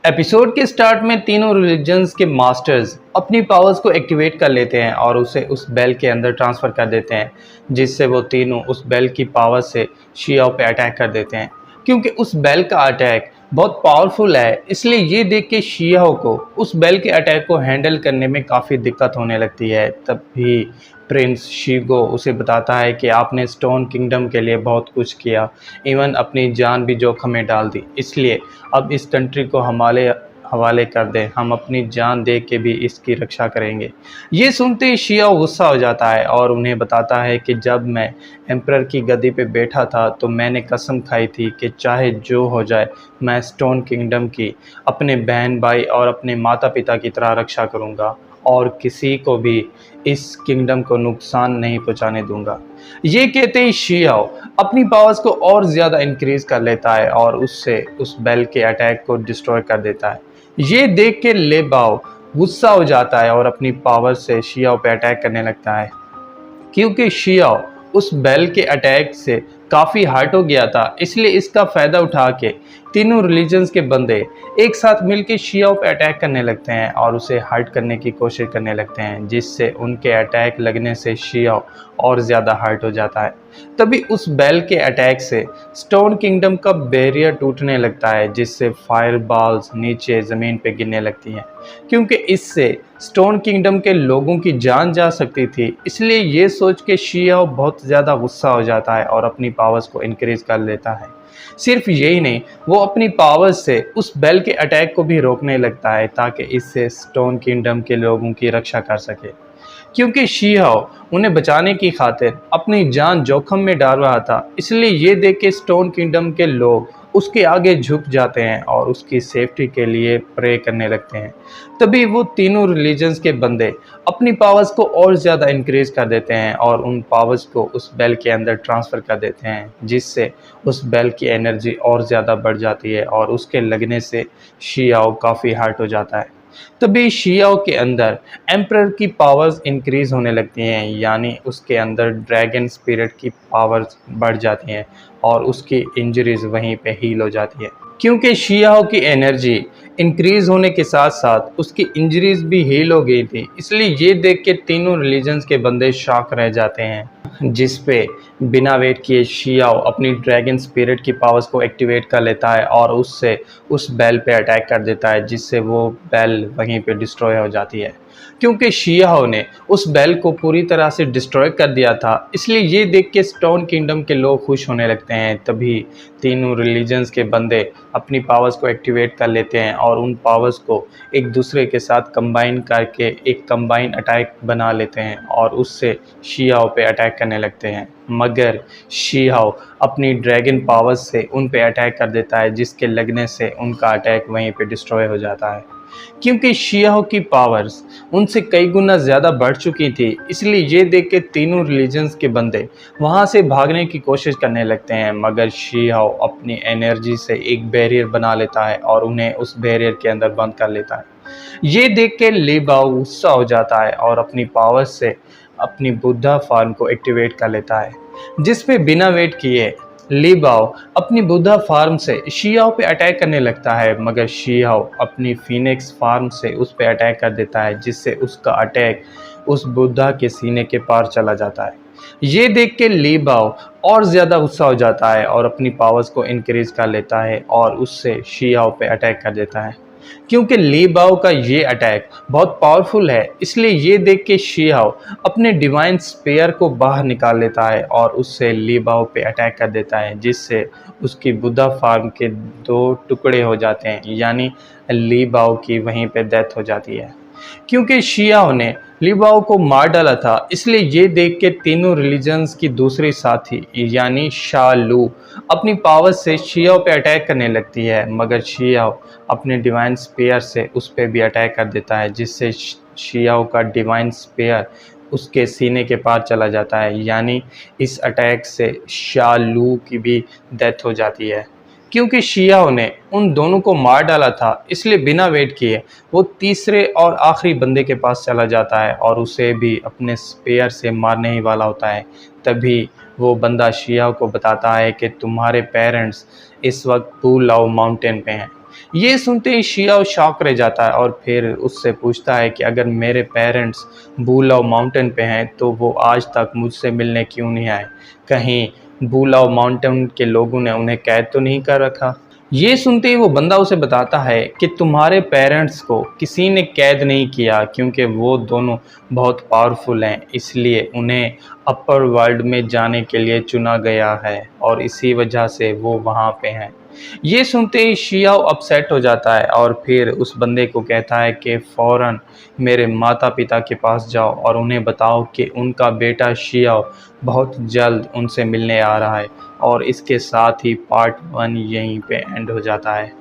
Episode के start में तीनों रिलीजन्स के मास्टर्स अपनी पावर्स को एक्टिवेट कर लेते हैं और उसे उस बेल के अंदर ट्रांसफ़र कर देते हैं, जिससे वो तीनों उस बेल की पावर से शियाओ पे अटैक कर देते हैं। क्योंकि उस बेल का अटैक बहुत पावरफुल है, इसलिए ये देख के शियाओ को उस बेल के अटैक को हैंडल करने में काफ़ी दिक्कत होने लगती है। तब भी प्रिंस शीगो उसे बताता है कि आपने स्टोन किंगडम के लिए बहुत कुछ किया, इवन अपनी जान भी जोखिम में डाल दी, इसलिए अब इस कंट्री को हमारे हवाले कर दें, हम अपनी जान दे के भी इसकी रक्षा करेंगे। ये सुनते ही शियाओ गुस्सा हो जाता है और उन्हें बताता है कि जब मैं एम्परर की गद्दी पे बैठा था तो मैंने कसम खाई थी कि चाहे जो हो जाए मैं स्टोन किंगडम की अपने बहन भाई और अपने माता पिता की तरह रक्षा करूँगा और किसी को भी इस किंगडम को नुकसान नहीं पहुंचाने दूंगा। ये कहते ही शियाओ अपनी पावर्स को और ज़्यादा इंक्रीज कर लेता है और उससे उस बेल के अटैक को डिस्ट्रॉय कर देता है। ये देख के ले बाओ गुस्सा हो जाता है और अपनी पावर से शियाओ पे अटैक करने लगता है। क्योंकि शियाओ उस बेल के अटैक से काफ़ी हर्ट हो गया था, इसलिए इसका फ़ायदा उठा के तीनों रिलीजन्स के बंदे एक साथ मिलकर शियाओ पे अटैक करने लगते हैं और उसे हर्ट करने की कोशिश करने लगते हैं, जिससे उनके अटैक लगने से शियाओ और ज़्यादा हर्ट हो जाता है। तभी उस बेल के अटैक से स्टोन किंगडम का बैरियर टूटने लगता है, जिससे फायर बॉल्स नीचे ज़मीन पे गिरने लगती हैं। क्योंकि इससे स्टोन किंगडम के लोगों की जान जा सकती थी, इसलिए ये सोच के शियाओ बहुत ज़्यादा गुस्सा हो जाता है और अपनी पावर्स को इंक्रीज कर लेता है। सिर्फ यही नहीं, वो अपनी पावर्स से उस बेल के अटैक को भी रोकने लगता है ताकि इससे स्टोन किंगडम के लोगों की रक्षा कर सके। क्योंकि शियाओ उन्हें बचाने की खातिर अपनी जान जोखिम में डाल रहा था, इसलिए ये देख के स्टोन किंगडम के लोग उसके आगे झुक जाते हैं और उसकी सेफ्टी के लिए प्रे करने लगते हैं। तभी वो तीनों रिलीजन्स के बंदे अपनी पावर्स को और ज़्यादा इंक्रीज कर देते हैं और उन पावर्स को उस बेल के अंदर ट्रांसफ़र कर देते हैं, जिससे उस बेल की एनर्जी और ज़्यादा बढ़ जाती है और उसके लगने से शियाओ काफ़ी हर्ट हो जाता है। तभी शियाओ के अंदर एम्परर की पावर्स इंक्रीज होने लगती हैं, यानी उसके अंदर ड्रैगन स्पिरिट की पावर्स बढ़ जाती हैं और उसकी इंजरीज वहीं पे हील हो जाती है। क्योंकि शियाओ की एनर्जी इंक्रीज होने के साथ साथ उसकी इंजरीज भी हील हो गई थी, इसलिए ये देख के तीनों रिलीजन्स के बंदे शॉक रह जाते हैं, जिस पे बिना वेट किए शियाओ अपनी ड्रैगन स्पिरिट की पावर्स को एक्टिवेट कर लेता है और उससे उस बेल पे अटैक कर देता है, जिससे वो बेल वहीं पे डिस्ट्रॉय हो जाती है। क्योंकि शियाओ ने उस बेल को पूरी तरह से डिस्ट्रॉय कर दिया था, इसलिए ये देख के स्टोन किंगडम के लोग खुश होने लगते हैं। तभी तीनों रिलीजन्स के बंदे अपनी पावर्स को एक्टिवेट कर लेते हैं और उन पावर्स को एक दूसरे के साथ कंबाइन करके एक कंबाइन अटैक बना लेते हैं और उससे शियाओ पे अटैक करने लगते हैं। मगर शियाओ अपनी ड्रैगन पावर्स से उन पे अटैक कर देता है, जिसके लगने से उनका अटैक वहीं पे डिस्ट्रॉय हो जाता है। क्योंकि शियाओ की पावर्स उनसे कई गुना ज़्यादा बढ़ चुकी थी, इसलिए ये देख के तीनों रिलीजन्स के बंदे वहाँ से भागने की कोशिश करने लगते हैं। मगर शियाओ अपनी एनर्जी से एक बैरियर बना लेता है और उन्हें उस बैरियर के अंदर बंद कर लेता है। ये देख के ली बाओ गुस्सा हो जाता है और अपनी पावर्स से अपनी बुद्धा फार्म को एक्टिवेट कर लेता है, जिस पे बिना वेट किए ली बाओ अपनी बुद्धा फार्म से शियाओ पे अटैक करने लगता है। मगर शियाओ अपनी फीनिक्स फार्म से उस पे अटैक कर देता है, जिससे उसका अटैक उस बुद्धा के सीने के पार चला जाता है। ये देख के ली बाओ और ज़्यादा गुस्सा हो जाता है और अपनी पावर्स को इंक्रीज कर लेता है और उससे शियाओ पे अटैक कर देता है। क्योंकि ली बाओ का ये अटैक बहुत पावरफुल है, इसलिए ये देख के शियाओ अपने डिवाइन स्पेयर को बाहर निकाल लेता है और उससे ली बाओ पे अटैक कर देता है, जिससे उसकी बुद्धा फार्म के दो टुकड़े हो जाते हैं, यानी ली बाओ की वहीं पे डेथ हो जाती है। क्योंकि शियाओ ने ली बाओ को मार डाला था, इसलिए ये देख के तीनों रिलीजन्स की दूसरी साथी यानी शा लू अपनी पावर से शियाओ पे अटैक करने लगती है। मगर शियाओ अपने डिवाइन स्पेयर से उस पर भी अटैक कर देता है, जिससे शियाओ का डिवाइन स्पेयर उसके सीने के पार चला जाता है, यानी इस अटैक से शा लू की भी डेथ हो जाती है। क्योंकि शियाओ ने उन दोनों को मार डाला था, इसलिए बिना वेट किए वो तीसरे और आखिरी बंदे के पास चला जाता है और उसे भी अपने स्पेयर से मारने ही वाला होता है। तभी वो बंदा शियाओ को बताता है कि तुम्हारे पेरेंट्स इस वक्त पू लाओ माउंटेन पे हैं। ये सुनते ही शियाओ शॉक रह जाता है और फिर उससे पूछता है कि अगर मेरे पेरेंट्स बुलाओ माउंटेन पे हैं तो वो आज तक मुझसे मिलने क्यों नहीं आए? कहीं बुलाओ माउंटेन के लोगों ने उन्हें कैद तो नहीं कर रखा? ये सुनते ही वो बंदा उसे बताता है कि तुम्हारे पेरेंट्स को किसी ने कैद नहीं किया, क्योंकि वो दोनों बहुत पावरफुल हैं, इसलिए उन्हें अपर वर्ल्ड में जाने के लिए चुना गया है और इसी वजह से वो वहाँ पे हैं। ये सुनते ही शियाओ अपसेट हो जाता है और फिर उस बंदे को कहता है कि फ़ौरन मेरे माता-पिता के पास जाओ और उन्हें बताओ कि उनका बेटा शियाओ बहुत जल्द उनसे मिलने आ रहा है। और इसके साथ ही पार्ट 1 यहीं पे एंड हो जाता है।